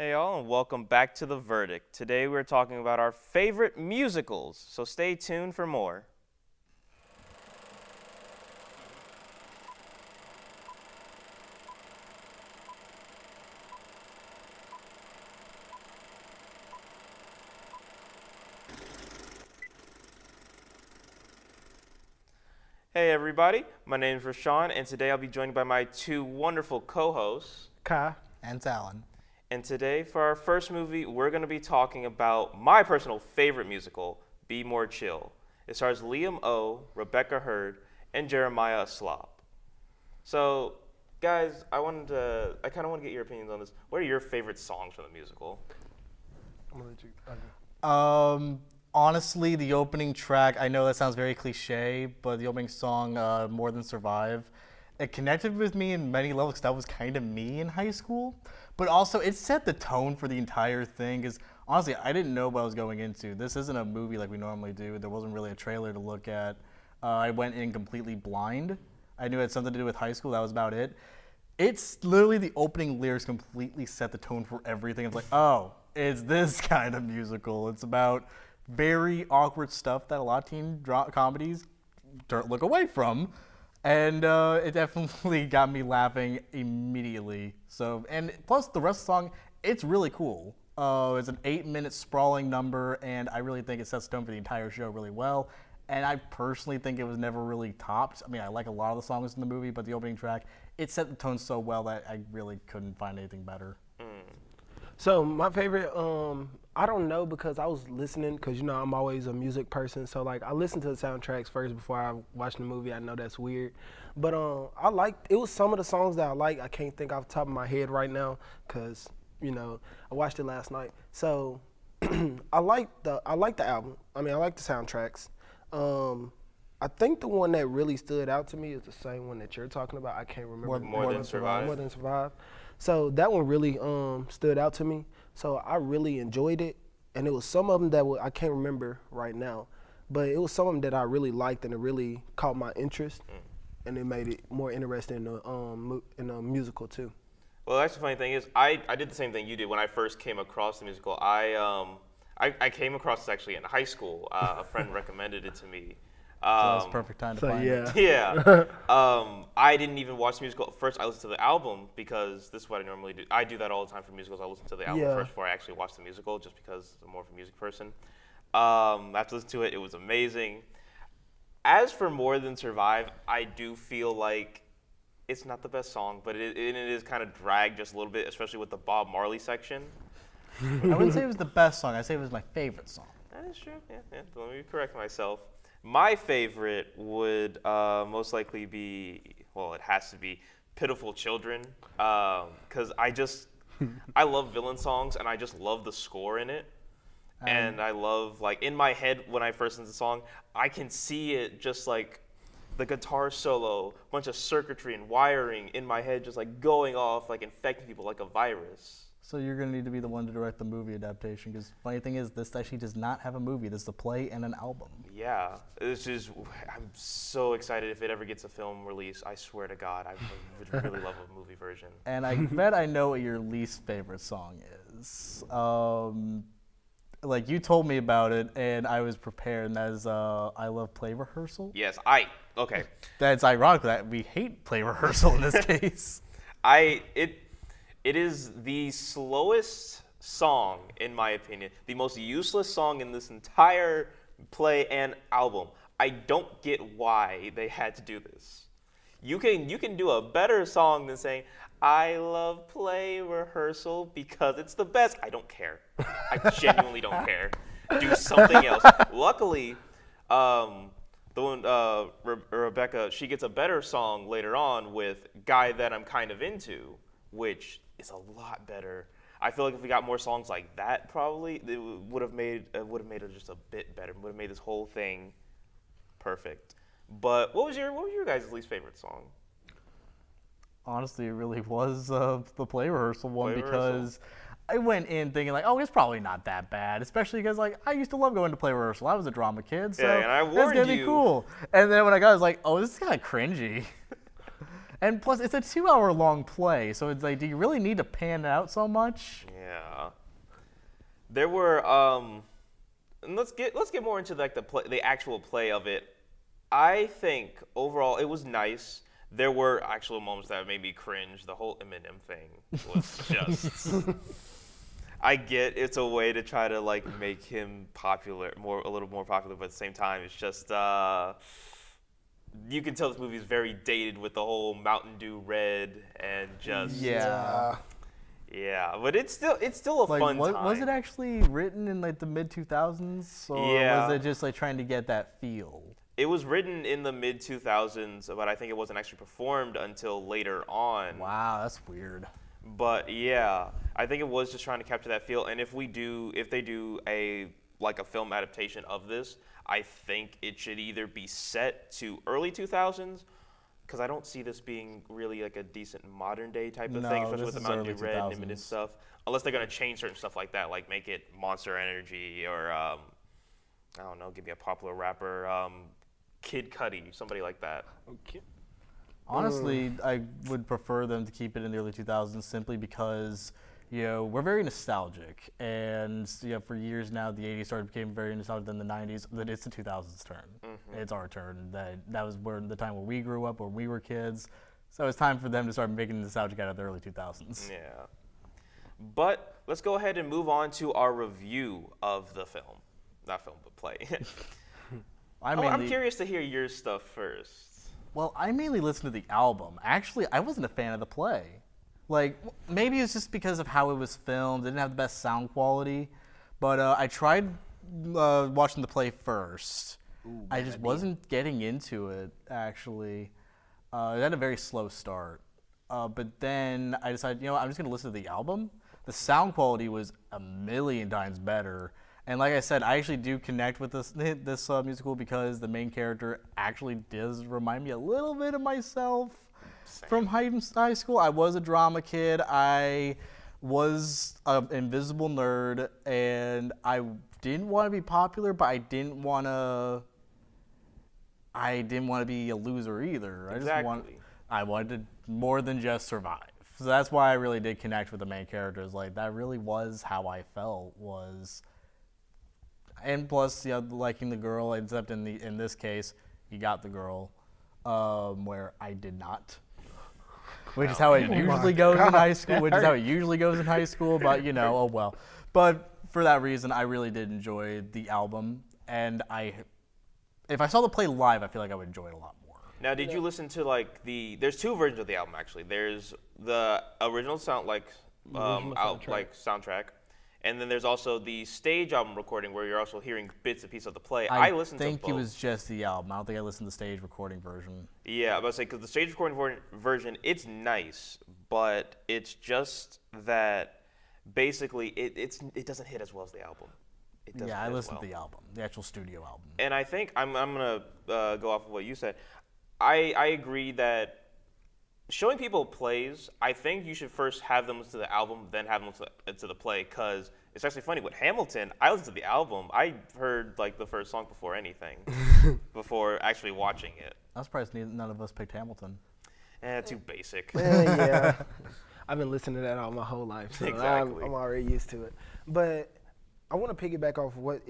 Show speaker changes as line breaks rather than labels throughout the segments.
Hey y'all, and welcome back to The Verdict. Today we're talking about our favorite musicals, so stay tuned for more. Hey everybody, my name is Rashawn, and today I'll be joined by my two wonderful co-hosts,
Ka and Talon.
And today, for our first movie, we're going to be talking about my personal favorite musical, Be More Chill. It stars Liam O, Rebecca Hurd, and Jeremiah Aslop. So, guys, I kind of want to get your opinions on this. What are your favorite songs from the musical?
I'm gonna let you. Honestly, the opening track. I know that sounds very cliche, but the opening song, "More Than Survive," it connected with me in many levels. 'Cause that was kind of me in high school. But also, it set the tone for the entire thing. Because honestly, I didn't know what I was going into. This isn't a movie like we normally do. There wasn't really a trailer to look at. I went in completely blind. I knew it had something to do with high school. That was about it. It's literally the opening lyrics completely set the tone for everything. It's like, oh, it's this kind of musical. It's about very awkward stuff that a lot of teen comedies look away from. And it definitely got me laughing immediately. So, and plus the rest of the song, it's really cool. It's an 8-minute sprawling number, and I really think it sets the tone for the entire show really well. And I personally think it was never really topped. I mean, I like a lot of the songs in the movie, but the opening track, it set the tone so well that I really couldn't find anything better.
So my favorite, I don't know because I was listening because I'm always a music person. So like I listened to the soundtracks first before I watched the movie. I know that's weird, but I liked it was some of the songs that I like. I can't think off the top of my head right now because I watched it last night. So I like the album. I mean I like the soundtracks. I think the one that really stood out to me is the same one that you're talking about. I can't remember.
More Than Survive.
More Than Survive. So that one really stood out to me. So I really enjoyed it, and it was some of them that I can't remember right now, but it was some of them that I really liked and it really caught my interest, and it made it more interesting in the musical too.
Well, that's the funny thing is, I did the same thing you did when I first came across the musical. I came across this actually in high school. A friend recommended it to me.
So that's perfect time to find it.
Yeah. I didn't even watch the musical. First, I listened to the album because this is what I normally do. I do that all the time for musicals. I listen to the album first before I actually watch the musical, just because I'm more of a music person. After listening to it, it was amazing. As for More Than Survive, I do feel like it's not the best song, but it is kind of dragged just a little bit, especially with the Bob Marley section.
I wouldn't say it was the best song. I'd say it was my favorite song.
That is true. Yeah. Let me correct myself. My favorite would most likely be, well, it has to be Pitiful Children, because I love villain songs, and I just love the score in it. And I love, like, in my head, when I first listen to the song, I can see it just like the guitar solo, bunch of circuitry and wiring in my head just like going off, like infecting people like a virus.
So you're going to need to be the one to direct the movie adaptation, because funny thing is, this actually does not have a movie. This is a play and an album.
Yeah, I'm so excited if it ever gets a film release. I swear to God, I would really love a movie version.
And I bet I know what your least favorite song is. Like, you told me about it, and I was prepared, and that is I Love Play Rehearsal.
Yes, okay.
That's ironic that we hate play rehearsal in this case.
It is the slowest song, in my opinion, the most useless song in this entire play and album. I don't get why they had to do this. You can do a better song than saying, I love play rehearsal because it's the best. I don't care. I genuinely don't care. Do something else. Luckily, Rebecca, she gets a better song later on with Guy That I'm Kind of Into, which is a lot better. I feel like if we got more songs like that, probably it would have made it just a bit better. Would have made this whole thing perfect. But what was your guys' least favorite song?
Honestly, it really was the play rehearsal one, because I went in thinking like, oh, it's probably not that bad, especially because like I used to love going to play rehearsal. I was a drama kid, so
yeah, and I warned
it's gonna be cool. And then when I got, I was like, oh, this is kind of cringy. And plus, it's a 2-hour-long play, so it's like, do you really need to pan it out so much?
Yeah. There were and let's get more into like the actual play of it. I think overall it was nice. There were actual moments that made me cringe. The whole Eminem thing was just. I get it's a way to try to like make him popular, a little more popular, but at the same time, it's just you can tell this movie is very dated with the whole Mountain Dew Red and just
Yeah.
Yeah, but it's still a
Like,
fun time.
was it actually written in like the mid-2000s, or
Yeah.
was it just like trying to get that feel?
It was written in the mid-2000s, but I think it wasn't actually performed until later on.
Wow, that's weird.
But yeah, I think it was just trying to capture that feel. And if they do a film adaptation of this, I think it should either be set to early 2000s, because I don't see this being really like a decent modern day type of thing,
No,
especially with
this
the
is
Mountain Dew
early
Red
2000s.
limited stuff. Unless they're gonna change certain stuff like that, like make it Monster Energy or I don't know, give me a popular rapper, Kid Cudi, somebody like that.
Okay.
Honestly, I would prefer them to keep it in the early 2000s simply because, we're very nostalgic. And, for years now, the 80s became very nostalgic, then the 90s, but it's the 2000s turn.
Mm-hmm.
It's our turn. That was the time where we grew up, when we were kids. So it's time for them to start making nostalgic out of the early 2000s.
Yeah. But let's go ahead and move on to our review of the film. Not film, but play. I'm curious to hear your stuff first.
Well, I mainly listened to the album. Actually, I wasn't a fan of the play. Like, maybe it's just because of how it was filmed. It didn't have the best sound quality. But I tried watching the play first. I just wasn't getting into it, actually. It had a very slow start. But then I decided, I'm just going to listen to the album. The sound quality was a million times better. And like I said, I actually do connect with this musical because the main character actually does remind me a little bit of myself.
Same.
From high school. I was a drama kid. I was an invisible nerd, and I didn't want to be popular, but I didn't want to be a loser either.
Exactly.
I wanted more than just survive. So that's why I really did connect with the main characters. Like, that really was how I felt was. And plus, liking the girl, except in this case, you got the girl, where I did not. Which is how it usually goes in high school. Which is how it usually goes in high school. But oh well. But for that reason, I really did enjoy the album, and if I saw the play live, I feel like I would enjoy it a lot more.
Now, did you listen to there's two versions of the album actually. There's the original soundtrack, and then there's also the stage album recording where you're also hearing bits and pieces of the play. I listened to both. I think
it was just the album. I don't think I listened to the stage recording version.
Yeah, I was about to say, because the stage recording version, it's nice, but it's just that basically it doesn't hit as well as the album.
I listened to the album, the actual studio album.
And I think I'm gonna go off of what you said. I agree that showing people plays, I think you should first have them listen to the album, then have them listen to the play, because it's actually funny. With Hamilton, I listened to the album. I heard the first song before anything, before actually watching it.
I'm surprised none of us picked Hamilton.
Too basic.
Yeah. I've been listening to that all my whole life, so
Exactly.
I'm already used to it. But I want to piggyback off what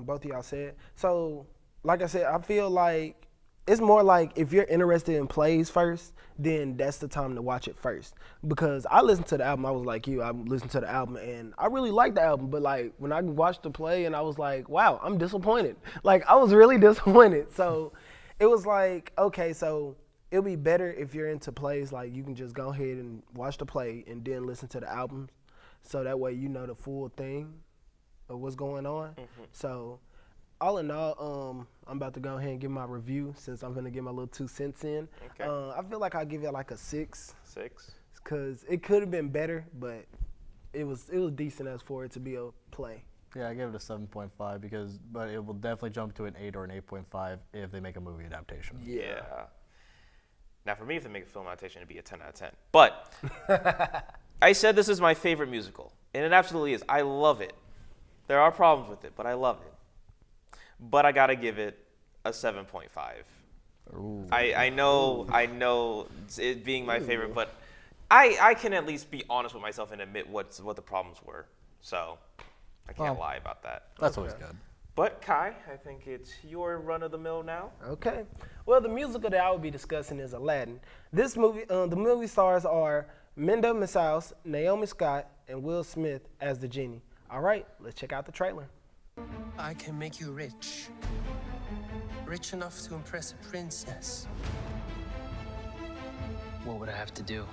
both of y'all said. So, like I said, I feel like it's more like if you're interested in plays first, then that's the time to watch it first. Because I listened to the album, I was like you, I listened to the album, and I really liked the album. But when I watched the play, and I was like, wow, I'm disappointed. I was really disappointed. So it was like, okay, so it'll be better if you're into plays. You can just go ahead and watch the play and then listen to the album, so that way you know the full thing of what's going on. Mm-hmm. So all in all, I'm about to go ahead and give my review since I'm going to get my little 2 cents in.
Okay.
I feel like I'll give it a 6.
6?
Because it could have been better, but it was decent as for it to be a play.
Yeah, I gave it a 7.5 but it will definitely jump to an 8 or an 8.5 if they make a movie adaptation.
Yeah. Now, for me, if they make a film adaptation, it'd be a 10 out of 10. But I said this is my favorite musical, and it absolutely is. I love it. There are problems with it, but I love it. But I gotta give it a 7.5.
Ooh.
I know it being my favorite, but I can at least be honest with myself and admit what the problems were. So I can't lie about that.
That's always good.
But Kai, I think it's your run of the mill now.
Okay. Well, the musical that I will be discussing is Aladdin. This movie, the movie stars are Minda Masaus, Naomi Scott, and Will Smith as the genie. All right, let's check out the trailer.
I can make you rich. Rich enough to impress a princess. What would I have to do?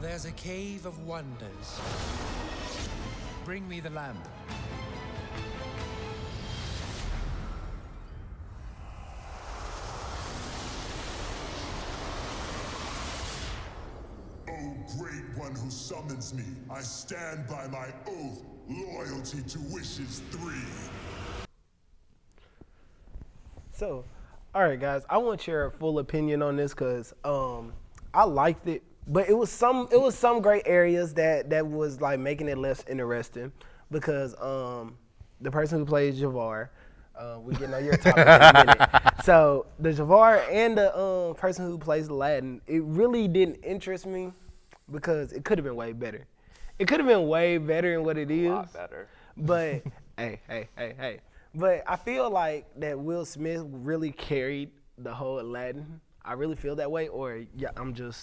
There's a cave of wonders. Bring me the lamp.
O great one who summons me, I stand by my oath, loyalty to wishes 3.
So, all right, guys, I want your full opinion on this because I liked it, but it was some great areas that was like making it less interesting because the person who plays Jafar, we getting on your topic in a minute. So the Jafar and the person who plays Aladdin, it really didn't interest me because it could have been way better. It could have been way better than what it is.
A lot better.
But hey. But I feel like that Will Smith really carried the whole Aladdin. I really feel that way, or I'm the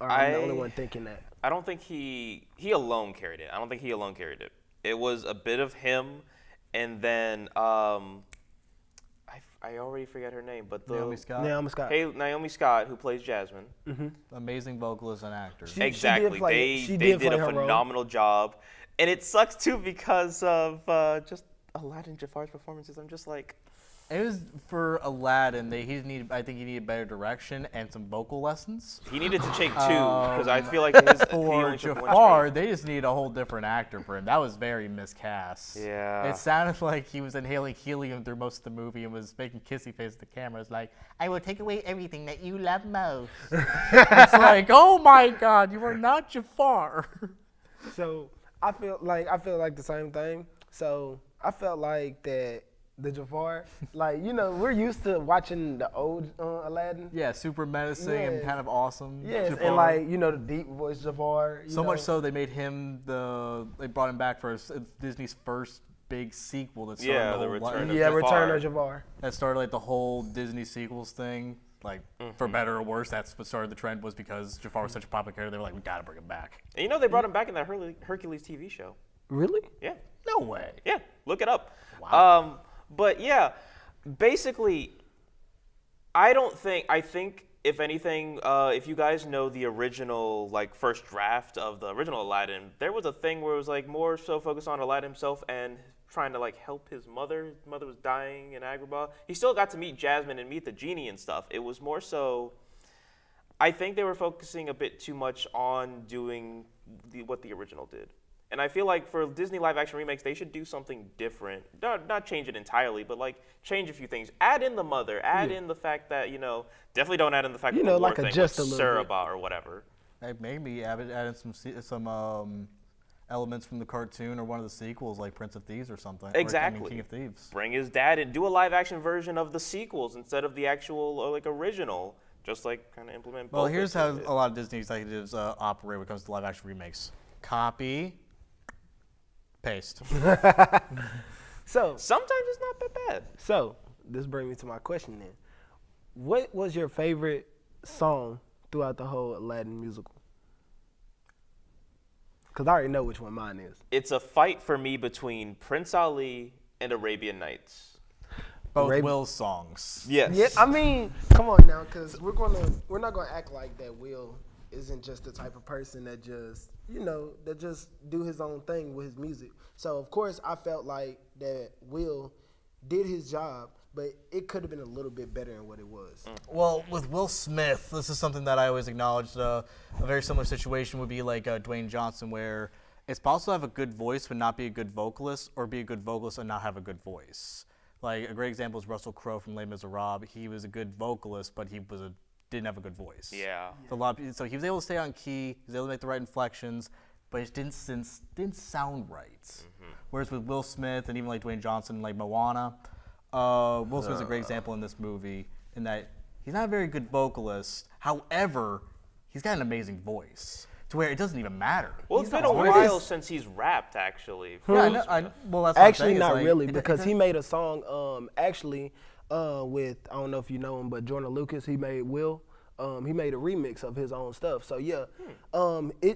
only one thinking that.
I don't think he alone carried it. I don't think he alone carried it. It was a bit of him, and then I already forget her name, but
Naomi Scott.
Naomi Scott, who plays Jasmine.
Amazing vocalist and actor.
Exactly. They did a phenomenal job, and it sucks too because of just Aladdin Jafar's performances. I'm just like,
it was for Aladdin. I think he needed better direction and some vocal lessons.
he needed to take 2 because I feel like he
For
only took 1
Jafar,
straight.
they just needed a whole different actor for him. That was very miscast.
Yeah.
It sounded like he was inhaling helium through most of the movie and was making kissy face at the camera. It's like, I will take away everything that you love most. It's like, oh my God, you are not Jafar.
So I feel like the same thing. So I felt like that the Jafar, like, we're used to watching the old Aladdin.
Yeah, super menacing and kind of awesome.
Yes,
Jafar.
and like, the deep voice Jafar.
So much so they made him they brought him back for Disney's first big sequel that started
the Return of
Return of Jafar.
That started like the whole Disney sequels thing. Like, for better or worse, that's what started the trend, was because Jafar was such a popular character. They were like, we gotta bring him back.
And they brought him back in that Hercules TV show.
Really?
Yeah.
No way.
Yeah, look it up.
Wow.
But yeah, basically, I think if anything, if you guys know the original, like, first draft of the original Aladdin, there was a thing where it was like more so focused on Aladdin himself and trying to like help his mother. His mother was dying in Agrabah. He still got to meet Jasmine and meet the genie and stuff. It was more so, I think they were focusing a bit too much on doing what the original did. And I feel like for Disney live-action remakes, they should do something different. Not change it entirely, but like change a few things. Add in the mother. Add in the fact that, definitely don't add in the fact that the war thing was Sarabah or whatever.
Maybe add in some elements from the cartoon or one of the sequels, like Prince of Thieves or something.
Exactly.
Or, King of Thieves.
Bring his dad and do a live-action version of the sequels instead of the actual or like original. Just like kind of implement both.
Well, here's how a lot of Disney executives operate when it comes to live-action remakes. Copy. Paste.
So
sometimes it's not that bad.
So this brings me to my question then. What was your favorite song throughout the whole Aladdin musical? Because I already know which one mine is.
It's a fight for me between Prince Ali and Arabian Nights.
Both Will's songs.
Yes.
Yeah, I mean, come on now, because we're not gonna act like that Will isn't just the type of person that just do his own thing with his music. So of course I felt like that Will did his job, but it could have been a little bit better than what it was.
Well, with Will Smith, this is something that I always acknowledged. A very similar situation would be like Dwayne Johnson, where it's possible to have a good voice but not be a good vocalist, or be a good vocalist and not have a good voice. Like a great example is Russell Crowe from Les Miserables. He was a good vocalist, but he didn't have a good voice.
Yeah.
So he was able to stay on key. He was able to make the right inflections, but it didn't sound right. Mm-hmm. Whereas with Will Smith and even like Dwayne Johnson, like Moana, Will Smith's a great example in this movie. in that he's not a very good vocalist. However, he's got an amazing voice to where it doesn't even matter.
Well,
He's
it's been a
not
while since he's rapped, actually.
Yeah, well, that's what I'm
Actually,
saying. It's
not
like,
really, because he made a song with, I don't know if you know him, but Jordan Lucas, he made Will. He made a remix of his own stuff. So yeah,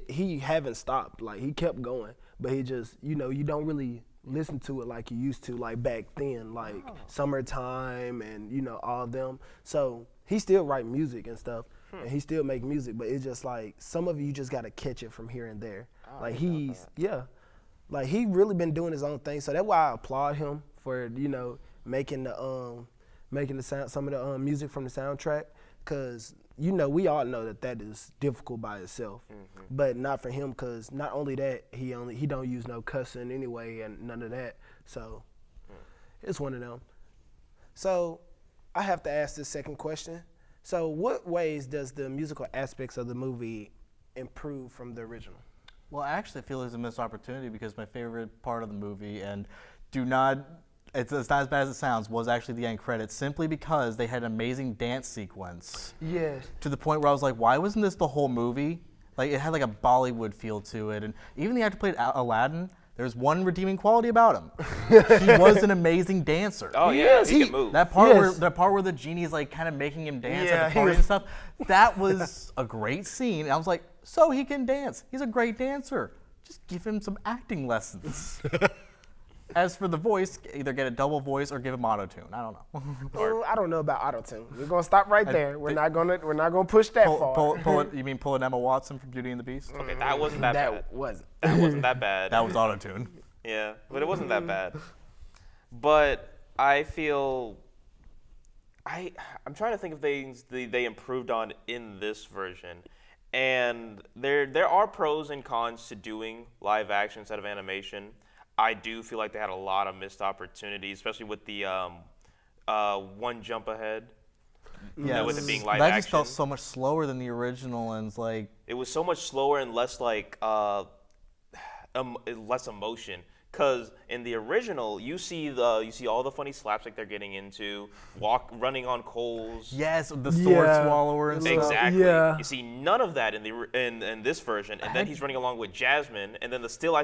he haven't stopped. Like, he kept going, but he just, you don't really listen to it like you used to, like back then, like Summertime and all them. So he still write music and stuff, and he still make music, but it's just like some of you just gotta catch it from here and there. Like like he really been doing his own thing. So that's why I applaud him for making the sound, some of the music from the soundtrack, because we all know that is difficult by itself, but not for him, because not only that, he don't use no cussing anyway and none of that. So it's one of them. So I have to ask this second question. So what ways does the musical aspects of the movie improve from the original?
Well, I actually feel it's a missed opportunity, because my favorite part of the movie, and it's not as bad as it sounds, was actually the end credits, simply because they had an amazing dance sequence.
Yes.
To the point where I was like, why wasn't this the whole movie? Like, it had like a Bollywood feel to it, and even the actor played Aladdin. There's one redeeming quality about him. He was an amazing dancer.
Oh yeah, he can move.
That part where the genie's like kind of making him dance at the party and stuff, that was a great scene. And I was like, so he can dance. He's a great dancer. Just give him some acting lessons. As for the voice, either get a double voice or give him auto-tune. I don't know.
I don't know about auto-tune. We're gonna stop right there. We're not gonna push that far.
You mean pull an Emma Watson from Beauty and the Beast?
Okay, that wasn't that bad.
That
wasn't that bad.
That was auto-tune.
Yeah, but it wasn't that bad. But I feel I'm trying to think of things they improved on in this version. And there are pros and cons to doing live action instead of animation. I do feel like they had a lot of missed opportunities, especially with the one jump ahead.
Yeah,
with it being live
that
action.
Just felt so much slower than the original, and it's like
it was so much slower and less like less emotion. Because in the original, you see all the funny slaps like they're getting into, running on coals.
Yes, the sword swallower and stuff.
Exactly.
Yeah.
You see none of that in this version, and then he's running along with Jasmine, and then I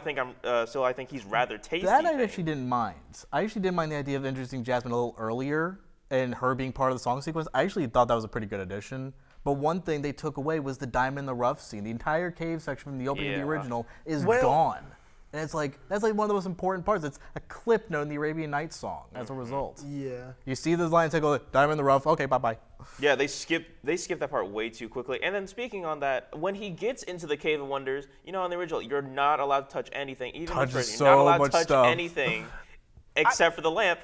think he's rather tasty.
That I actually didn't mind. I actually didn't mind the idea of introducing Jasmine a little earlier and her being part of the song sequence. I actually thought that was a pretty good addition. But one thing they took away was the Diamond in the Rough scene. The entire cave section from the opening of the original is gone. And it's like, that's like one of the most important parts. It's a clip note in the Arabian Nights song as a result.
Yeah.
You see those lines, they go, Diamond in the Rough, okay, bye-bye.
Yeah, they skip that part way too quickly. And then speaking on that, when he gets into the Cave of Wonders, in the original, you're not allowed to touch anything. Even in the version, you're not allowed to touch anything except for the lamp.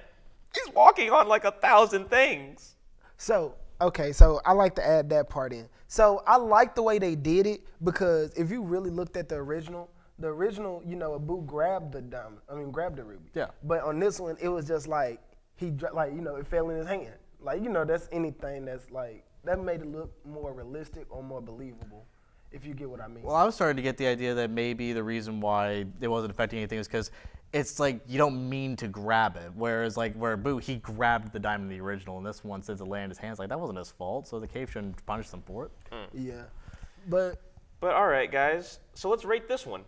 He's walking on like 1,000 things.
So, okay, so I like to add that part in. So I like the way they did it, because if you really looked at the original, Abu grabbed the diamond. Grabbed the ruby.
Yeah.
But on this one, it was just like it fell in his hand. That's anything that's like, that made it look more realistic or more believable, if you get what I mean.
Well, I was starting to get the idea that maybe the reason why it wasn't affecting anything is because it's like you don't mean to grab it. Whereas where Boo, he grabbed the diamond in the original, and this one, since it landed in his hands, that wasn't his fault, so the cave shouldn't punish them for it.
Yeah. But
all right, guys, so let's rate this one.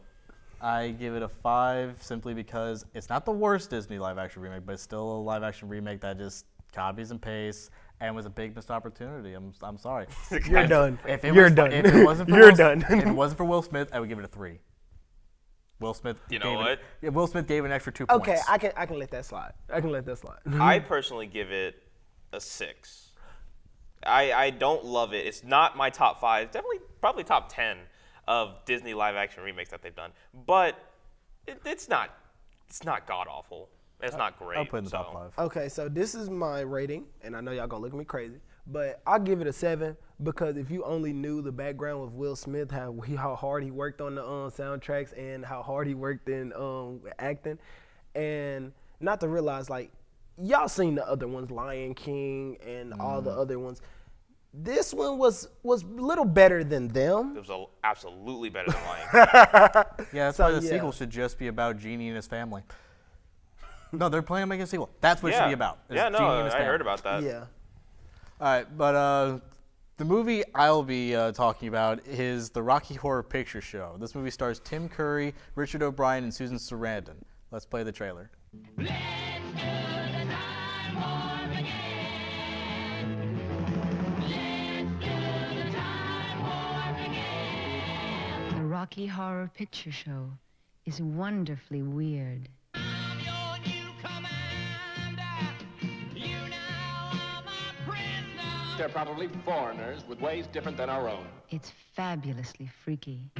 I give it a 5 simply because it's not the worst Disney live-action remake, but it's still a live-action remake that just copies and pastes and was a big missed opportunity. I'm sorry.
You're done.
If it wasn't for Will Smith, I would give it a 3. Will Smith. Will Smith gave an extra 2 points.
Okay, I can let that slide.
I personally give it a 6. I don't love it. It's not my top 5. Definitely, probably top 10 of Disney live-action remakes that they've done, but it's not god awful. It's not great.
I'll put it in the top 5.
Okay, so this is my rating, and I know y'all gonna look at me crazy, but I'll give it a 7, because if you only knew the background of Will Smith, how hard he worked on the soundtracks and how hard he worked in acting, and not to realize, like, y'all seen the other ones, Lion King and all the other ones. This one was a little better than them.
It was absolutely better than Lion King.
Yeah, that's why the sequel should just be about Genie and his family. No, they're planning on making a sequel. That's what it should be about.
Yeah, no, I heard about that.
Yeah.
All right, but the movie I'll be talking about is the Rocky Horror Picture Show. This movie stars Tim Curry, Richard O'Brien, and Susan Sarandon. Let's play the trailer.
The Rocky Horror Picture Show is wonderfully weird.
They're probably foreigners with ways different than our own.
It's fabulously freaky.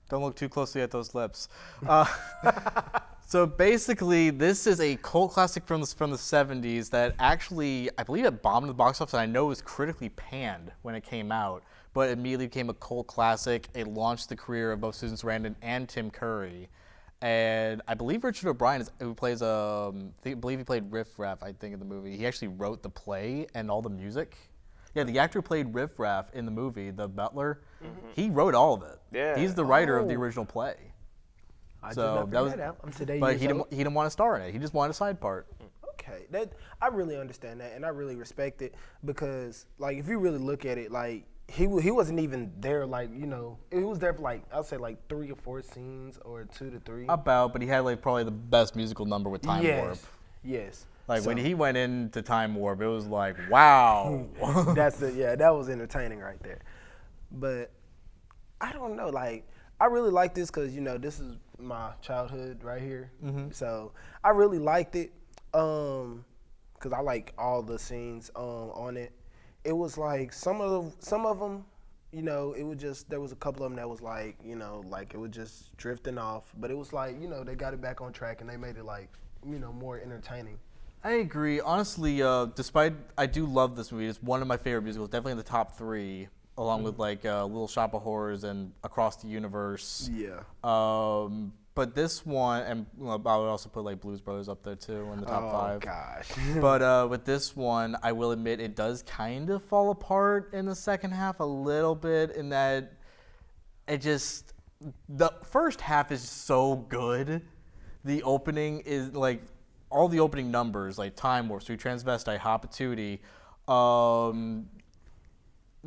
Don't look too closely at those lips. So basically, this is a cult classic from the 70s that actually, I believe it bombed the box office, and I know it was critically panned when it came out, but it immediately became a cult classic. It launched the career of both Susan Sarandon and Tim Curry. And I believe Richard O'Brien, who plays, I believe he played Riff Raff, I think, in the movie. He actually wrote the play and all the music. Yeah, the actor who played Riff Raff in the movie, the butler, he wrote all of it.
Yeah.
He's the writer of the original play.
I did not figure that out. I'm today
But
years old.
he didn't want to star in it. He just wanted a side part.
Okay, I really understand that, and I really respect it because, like, if you really look at it, like, he wasn't even there, like, you know, he was there for, like, I'll say, like, 3 or 4 scenes or 2 to 3.
But he had, like, probably the best musical number with Time Warp.
Yes.
Like, when he went into Time Warp, it was like, wow.
That was entertaining right there. But I don't know, like, I really like this because, you know, this is my childhood right here. So I really liked it because I like all the scenes on it. It was like some of them, you know, it was just, there was a couple of them that was like, you know, like it was just drifting off. But it was like, you know, they got it back on track and they made it like, you know, more entertaining.
I agree. Honestly, despite I do love this movie, it's one of my favorite musicals, definitely in the top 3, along with like Little Shop of Horrors and Across the Universe.
Yeah.
But this one, and I would also put like Blues Brothers up there too in the top 5.
Oh gosh.
But with this one, I will admit it does kind of fall apart in the second half a little bit in that it just, the first half is so good. The opening is like, all the opening numbers, like Time Warp, Sweet Transvestite, Hop-a-Tootie,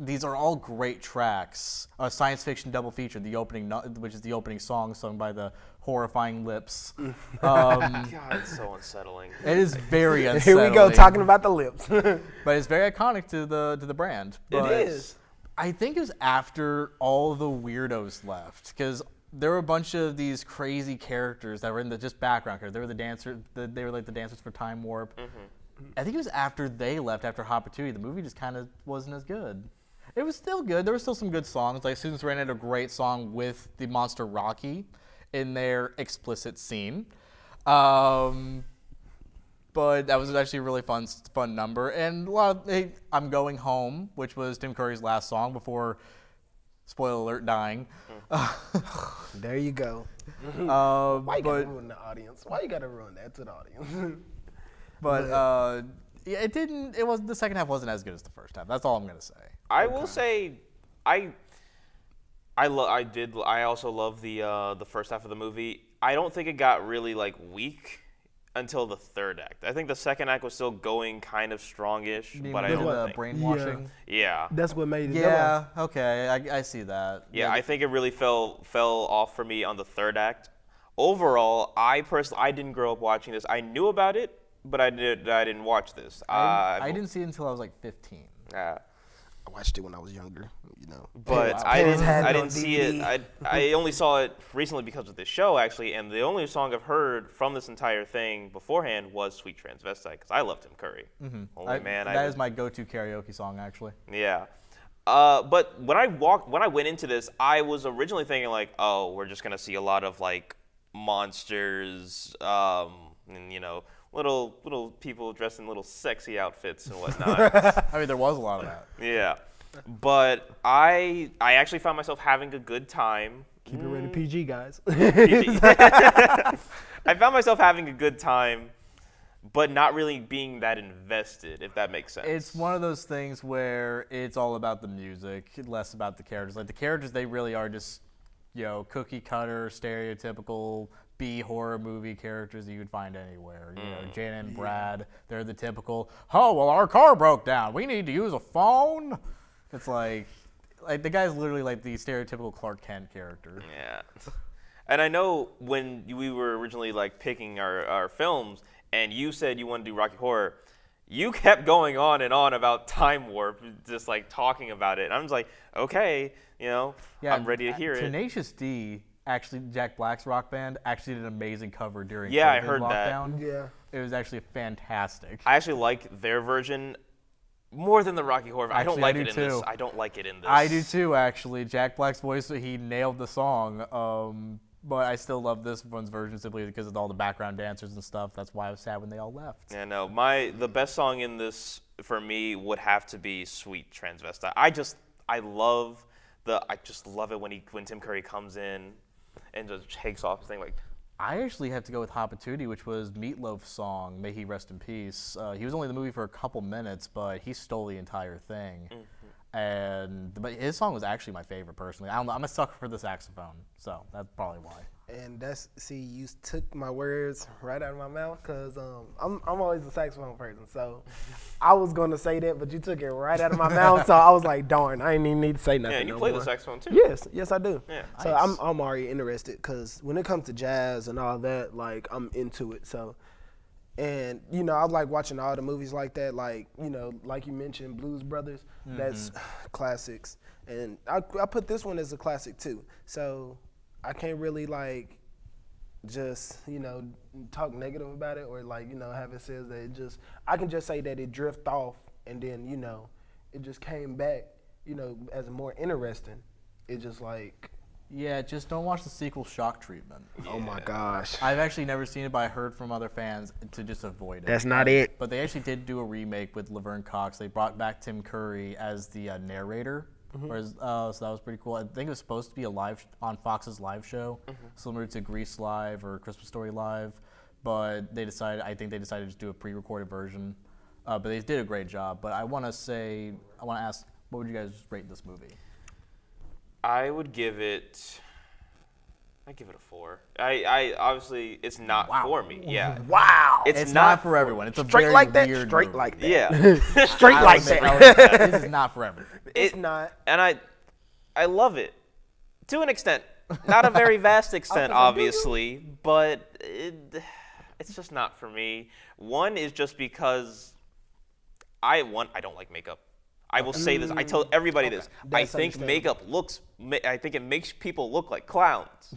these are all great tracks. Science Fiction Double Feature, the opening, which is the opening song sung by the Horrifying Lips.
God, it's so unsettling.
It is very unsettling.
Here we go, talking about the lips.
But it's very iconic to the brand. But
It is.
I think it was after all the weirdos left, because there were a bunch of these crazy characters that were in the just background characters. They were the dancers. They were like the dancers for Time Warp. I think it was after they left, after Hop-a-Tootie, the movie just kind of wasn't as good. It was still good. There were still some good songs. Like Susan Sarandon had a great song with the monster Rocky in their explicit scene. But that was actually a really fun number. And a lot of I'm Going Home, which was Tim Curry's last song before, spoiler alert, dying.
There you go. Why you gotta ruin the audience? Why you gotta ruin that to the audience?
But yeah, it didn't. It was the second half wasn't as good as the first half. That's all I'm gonna say.
I will say, I also love the first half of the movie. I don't think it got really like weak until the third act. I think the second act was still going kind of strongish, but I don't think.
Brainwashing.
Yeah.
That's what made it.
Yeah. Okay. I see that.
Yeah, I think it really fell off for me on the third act. Overall, I didn't grow up watching this. I knew about it, but I didn't watch this.
I didn't see it until I was like 15.
I watched it when I was younger, you know.
But I didn't see it. I only saw it recently because of this show, actually, and the only song I've heard from this entire thing beforehand was "Sweet Transvestite" because I love Tim Curry.
That is my go-to karaoke song, actually.
Yeah. But when I went into this, I was originally thinking like, oh, we're just gonna see a lot of like monsters, and you know, little people dressed in little sexy outfits and whatnot.
I mean, there was a lot of that.
Yeah. But I actually found myself having a good time.
Keep it rated PG, guys.
I found myself having a good time, but not really being that invested, if that makes sense.
It's one of those things where it's all about the music, less about the characters. Like the characters, they really are just cookie cutter, stereotypical B horror movie characters that you would find anywhere. Janet and Brad, they're the typical, oh, well, our car broke down. We need to use a phone. It's like the guy's literally like the stereotypical Clark Kent character.
Yeah. And I know when we were originally like picking our films and you said you wanted to do Rocky Horror, you kept going on and on about Time Warp, just like talking about it. And I was like, okay, I'm ready to hear it.
Tenacious D, actually, Jack Black's rock band, actually did an amazing cover during
Yeah, I
COVID
heard
lockdown.
that. Yeah.
It was actually fantastic.
I actually like their version more than the Rocky Horror. I don't like it in this. I don't like it in this.
I do too, actually. Jack Black's voice, he nailed the song. But I still love this one's version simply because of all the background dancers and stuff. That's why I was sad when they all left.
Yeah, no. The best song in this for me would have to be "Sweet Transvestite." I just love it when Tim Curry comes in and just takes off his thing like.
I actually have to go with Hopatootie, which was Meatloaf's song, May He Rest in Peace. He was only in the movie for a couple minutes, but he stole the entire thing. But his song was actually my favorite personally. I don't know, I'm a sucker for the saxophone, so that's probably why.
And you took my words right out of my mouth because I'm always a saxophone person. So I was going to say that, but you took it right out of my mouth. So I was like, darn, I didn't even need to say nothing.
Yeah, and you play the saxophone too.
Yes, I do.
Yeah.
So
nice.
I'm already interested because when it comes to jazz and all that, like I'm into it. So, and I like watching all the movies like that. Like like you mentioned, Blues Brothers. That's classics, and I put this one as a classic too. So. I can't really just talk negative about it or have it says that I can just say that it drift off and then it just came back as more interesting. It just
just don't watch the sequel Shock Treatment.
Yeah. Oh my gosh,
I've actually never seen it, but I heard from other fans to just avoid it.
That's not it.
But they actually did do a remake with Laverne Cox. They brought back Tim Curry as the narrator. So that was pretty cool. I think it was supposed to be on Fox's live show, similar to Grease Live or Christmas Story Live, but I think they decided to just do a pre-recorded version. But they did a great job. But I want to ask, what would you guys rate this movie?
I give it a 4. I obviously it's not for me. Yeah.
Wow.
It's not for everyone. It's a
straight
very
like that.
weird
Straight
movie.
like that.
Yeah.
Straight like that.
This is not for everyone.
It's not.
And I love it to an extent, not a very vast extent, obviously, but it's just not for me. One is just because I don't like makeup. I will say this. I tell everybody this. I think makeup I think it makes people look like clowns.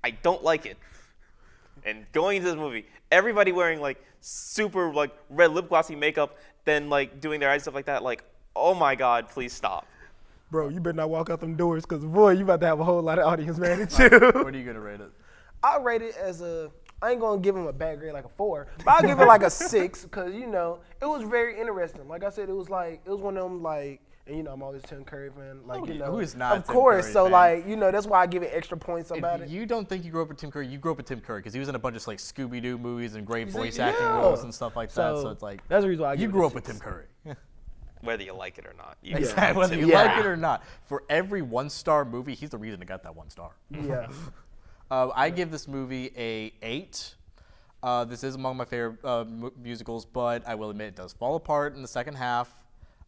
I don't like it. And going into this movie, everybody wearing super red lip glossy makeup, then doing their eyes stuff like that. Oh my God, please stop.
Bro, you better not walk out them doors because boy, you about to have a whole lot of audience mad at you.
What are you gonna rate it?
I'll rate it as I ain't gonna give him a bad grade like a 4, but I'll give it a 6 because it was very interesting. Like I said, it was one of them and I'm always a Tim Curry fan.
Who is not?
Of course,
Tim Curry fan?
That's why I give it extra points about it.
You don't think you grew up with Tim Curry? You grew up with Tim Curry because he was in a bunch of Scooby-Doo movies and great voice acting roles and stuff like that. So it's
that's the reason why
you grew up with Tim Curry.
Whether you like it or not.
Exactly. Whether you like it or not. For every 1-star movie, he's the reason it got that 1 star.
Yeah.
I give this movie a 8. This is among my favorite musicals, but I will admit it does fall apart in the second half,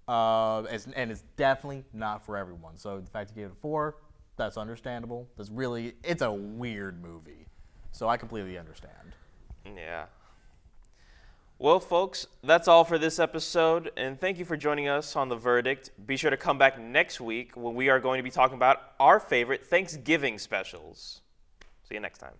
and it's definitely not for everyone. So the fact you gave it a 4, that's understandable. It's a weird movie, so I completely understand.
Yeah. Well, folks, that's all for this episode, and thank you for joining us on The Verdict. Be sure to come back next week when we are going to be talking about our favorite Thanksgiving specials. See you next time.